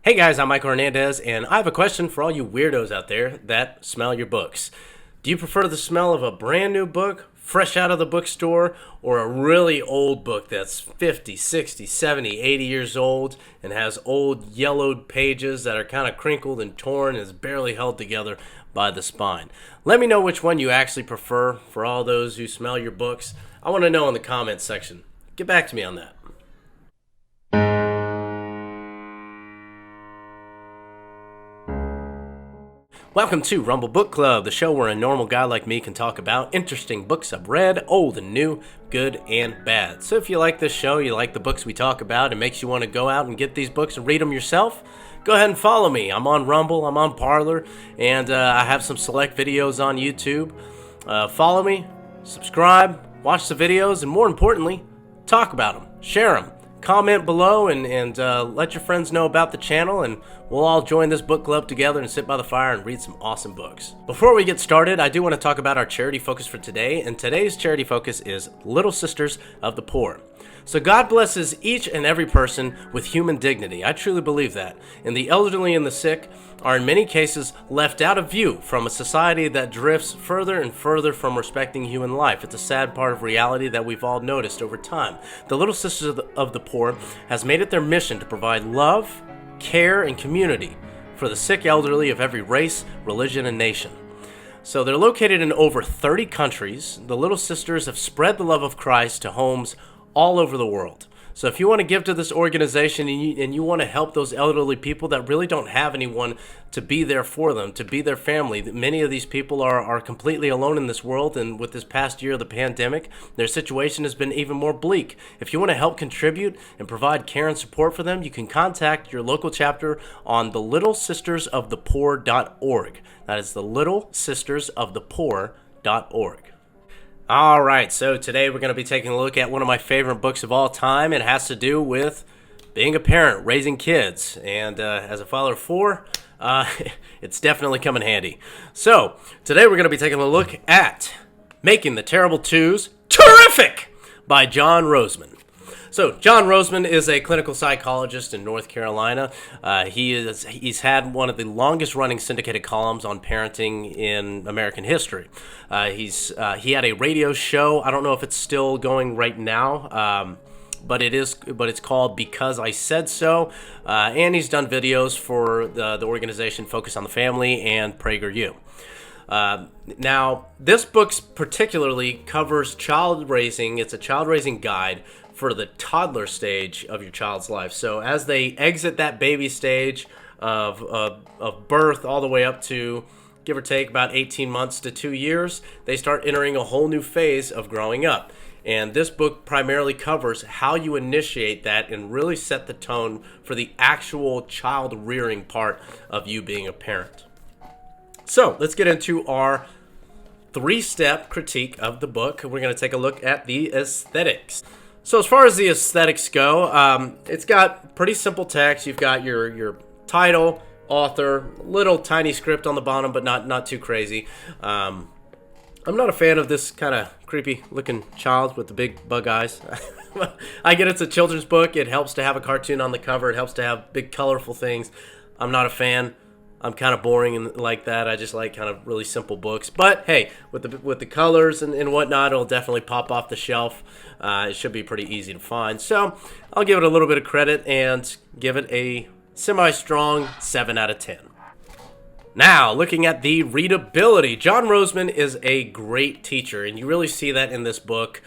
Hey guys, I'm Michael Hernandez, and I have a question for all you weirdos out there that smell your books. Do you prefer the smell of a brand new book, fresh out of the bookstore, or a really old book that's 50, 60, 70, 80 years old and has old yellowed pages that are kind of crinkled and torn and is barely held together by the spine? Let me know which one you actually prefer for all those who smell your books. I want to know in the comments section. Get back to me on that. Welcome to Rumble Book Club, the show where a normal guy like me can talk about interesting books I've read, old and new, good and bad. So if you like this show, you like the books we talk about, and makes you want to go out and get these books and read them yourself, go ahead and follow me. I'm on Rumble, I'm on Parler, and I have some select videos on YouTube. Follow me, subscribe, watch the videos, and more importantly, talk about them, share them. Comment below and let your friends know about the channel, and we'll all join this book club together and sit by the fire and read some awesome books. Before we get started, I do want to talk about our charity focus for today, and today's charity focus is Little Sisters of the Poor. So God blesses each and every person with human dignity. I truly believe that. And the elderly and the sick are in many cases left out of view from a society that drifts further and further from respecting human life. It's a sad part of reality that we've all noticed over time. The Little Sisters of the Poor has made it their mission to provide love, care, and community for the sick elderly of every race, religion, and nation. So they're located in over 30 countries. The Little Sisters have spread the love of Christ to homes all over the world. So if you want to give to this organization and you want to help those elderly people that really don't have anyone to be there for them, to be their family, many of these people are completely alone in this world, and with this past year of the pandemic, their situation has been even more bleak. If you want to help contribute and provide care and support for them, you can contact your local chapter on the littlesistersofthepoor.org. That is the littlesistersofthepoor.org. All right, so today we're going to be taking a look at one of my favorite books of all time. It has to do with being a parent, raising kids, and as a father of four, it's definitely come in handy. So today we're going to be taking a look at Making the Terrible Twos Terrific by John Rosemond. So John Rosemond is a clinical psychologist in North Carolina. He's had one of the longest running syndicated columns on parenting in American history. He had a radio show. I don't know if it's still going right now, but it's called Because I Said So. And he's done videos for the organization Focus on the Family and PragerU. Now, this book particularly covers child raising. It's a child raising guide for the toddler stage of your child's life. So as they exit that baby stage of birth all the way up to, give or take, about 18 months to 2 years, they start entering a whole new phase of growing up. And this book primarily covers how you initiate that and really set the tone for the actual child rearing part of you being a parent. So let's get into our 3-step critique of the book. We're going to take a look at the aesthetics. So as far as the aesthetics go, it's got pretty simple text. You've got your title, author, little tiny script on the bottom, but not too crazy. I'm not a fan of this kind of creepy looking child with the big bug eyes. I get it's a children's book. It helps to have a cartoon on the cover. It helps to have big colorful things. I'm not a fan. I'm kind of boring and like that. I just like kind of really simple books. But hey, with the colors and whatnot, it'll definitely pop off the shelf. It should be pretty easy to find. So I'll give it a little bit of credit and give it a semi-strong 7 out of 10. Now, looking at the readability, John Rosemond is a great teacher, and you really see that in this book.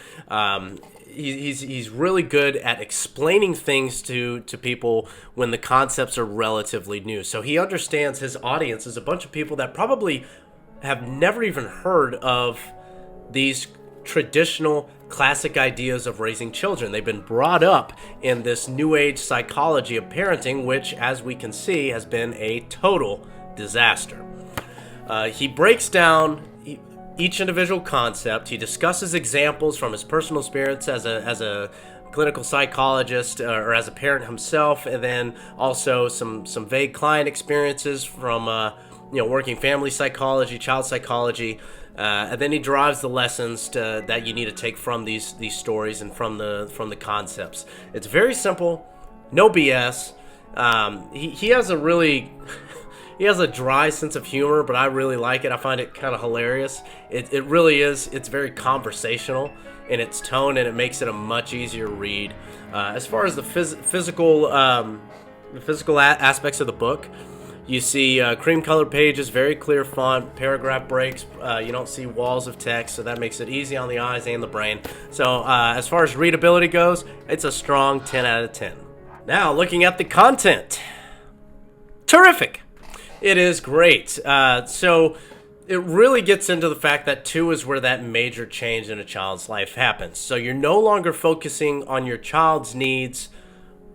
He's really good at explaining things to people when the concepts are relatively new. So he understands his audience is a bunch of people that probably have never even heard of these traditional classic ideas of raising children. They've been brought up in this new age psychology of parenting, which, as we can see, has been a total disaster. He breaks down each individual concept. He discusses examples from his personal experience as a clinical psychologist or as a parent himself, and then also some vague client experiences from working family psychology, child psychology, and then he derives the lessons that you need to take from these stories and from the concepts. It's very simple, no BS. He has a really he has a dry sense of humor, but I really like it. I find it kind of hilarious. It really is. It's very conversational in its tone, and it makes it a much easier read. As far as the physical aspects of the book, you see cream-colored pages, very clear font, paragraph breaks. You don't see walls of text, so that makes it easy on the eyes and the brain. So as far as readability goes, it's a strong 10 out of 10. Now, looking at the content. Terrific. It is great. So it really gets into the fact that 2 is where that major change in a child's life happens. So you're no longer focusing on your child's needs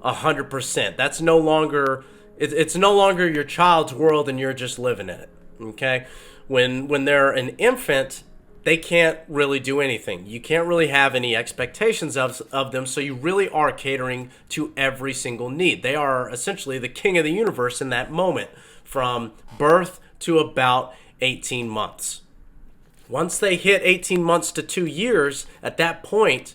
100%. That's no longer... It's no longer your child's world and you're just living in it, okay? When they're an infant, they can't really do anything. You can't really have any expectations of them, so you really are catering to every single need. They are essentially the king of the universe in that moment, from birth to about 18 months. Once they hit 18 months to 2 years, at that point,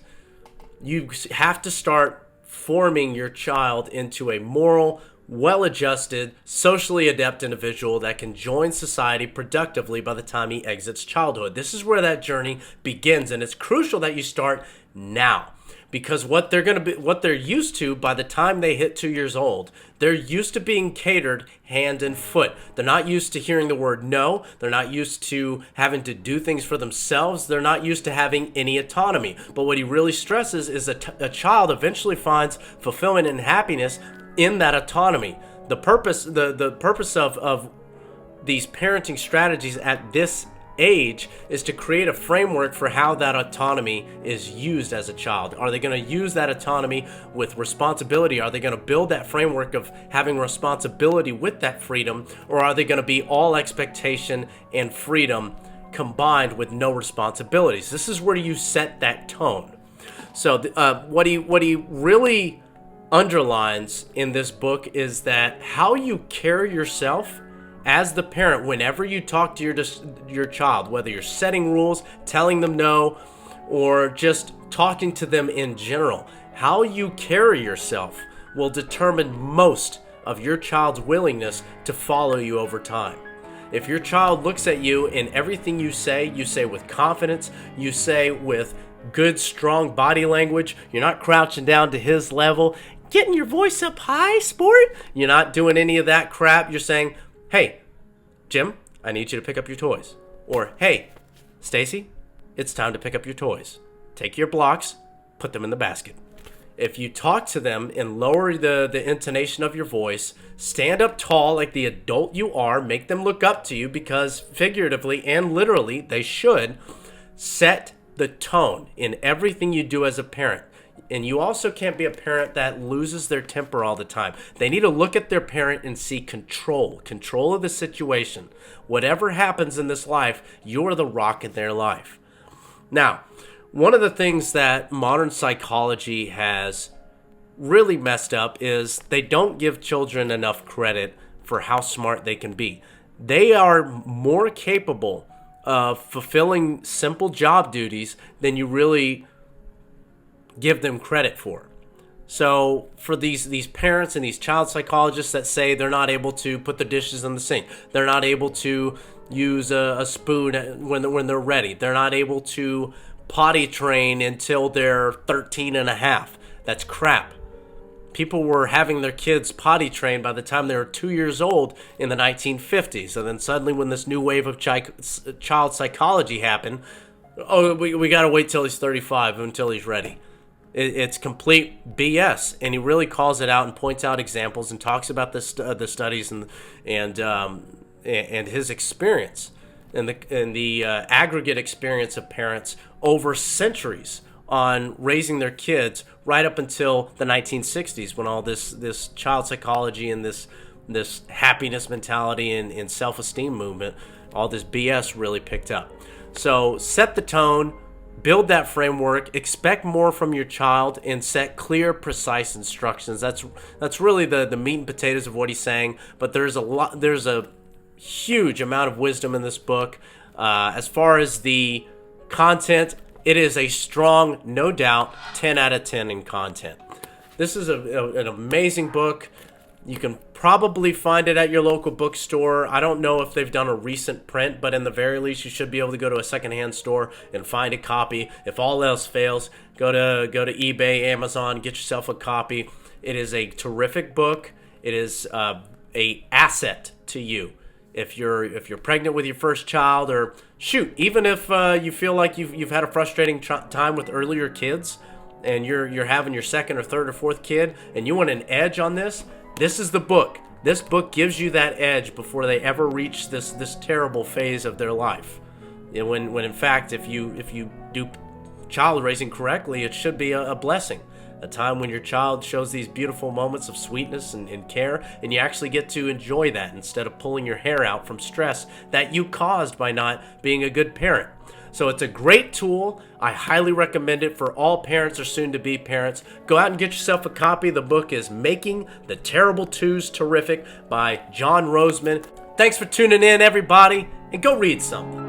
you have to start forming your child into a moral, well-adjusted, socially adept individual that can join society productively by the time he exits childhood. This is where that journey begins, and it's crucial that you start now, because what they're used to by the time they hit 2 years old, they're used to being catered hand and foot. They're not used to hearing the word no. They're not used to having to do things for themselves. They're not used to having any autonomy. But what he really stresses is a child eventually finds fulfillment and happiness in that autonomy. The purpose of these parenting strategies at this age is to create a framework for how that autonomy is used as a child. Are they going to use that autonomy with responsibility? Are they going to build that framework of having responsibility with that freedom? Or are they going to be all expectation and freedom combined with no responsibilities? This is where you set that tone. So what he really underlines in this book is that how you carry yourself as the parent whenever you talk to your child, whether you're setting rules, telling them no, or just talking to them in general, how you carry yourself will determine most of your child's willingness to follow you over time. If your child looks at you and everything you say with confidence, you say with good, strong body language, you're not crouching down to his level, getting your voice up high, sport. You're not doing any of that crap. You're saying, hey, Jim, I need you to pick up your toys. Or, hey, Stacy, it's time to pick up your toys. Take your blocks, put them in the basket. If you talk to them and lower the intonation of your voice, stand up tall like the adult you are, make them look up to you, because figuratively and literally they should, set the tone in everything you do as a parent. And you also can't be a parent that loses their temper all the time. They need to look at their parent and see control of the situation. Whatever happens in this life, you're the rock in their life. Now, one of the things that modern psychology has really messed up is they don't give children enough credit for how smart they can be. They are more capable of fulfilling simple job duties than you really give them credit for. So for these parents and these child psychologists that say they're not able to put the dishes in the sink, they're not able to use a spoon when they're ready, they're not able to potty train until they're 13 and a half. That's crap. People were having their kids potty trained by the time they were 2 years old in the 1950s. And then suddenly when this new wave of child psychology happened, we got to wait till he's 35 until he's ready. It's complete BS, and he really calls it out and points out examples and talks about the studies and his experience and the aggregate experience of parents over centuries on raising their kids right up until the 1960s, when all this child psychology and this happiness mentality and self-esteem movement, all this BS really picked up. So set the tone. Build that framework, expect more from your child, and set clear, precise instructions. That's really the meat and potatoes of what he's saying, but there's a huge amount of wisdom in this book. As far as the content, it is a strong, no doubt, 10 out of 10 in content. This is an amazing book. You can probably find it at your local bookstore. I don't know if they've done a recent print, but in the very least, you should be able to go to a secondhand store and find a copy. If all else fails, go to eBay, Amazon, get yourself a copy. It is a terrific book. It is a asset to you. If you're pregnant with your first child, or shoot, even if you feel like you've had a frustrating time with earlier kids, and you're having your second or third or fourth kid, and you want an edge on this. This is the book. This book gives you that edge before they ever reach this terrible phase of their life. And when in fact, if you do child raising correctly, it should be a blessing. A time when your child shows these beautiful moments of sweetness and care, and you actually get to enjoy that instead of pulling your hair out from stress that you caused by not being a good parent. So it's a great tool. I highly recommend it for all parents or soon-to-be parents. Go out and get yourself a copy. The book is Making the Terrible Twos Terrific by John Rosemond. Thanks for tuning in, everybody, and go read something.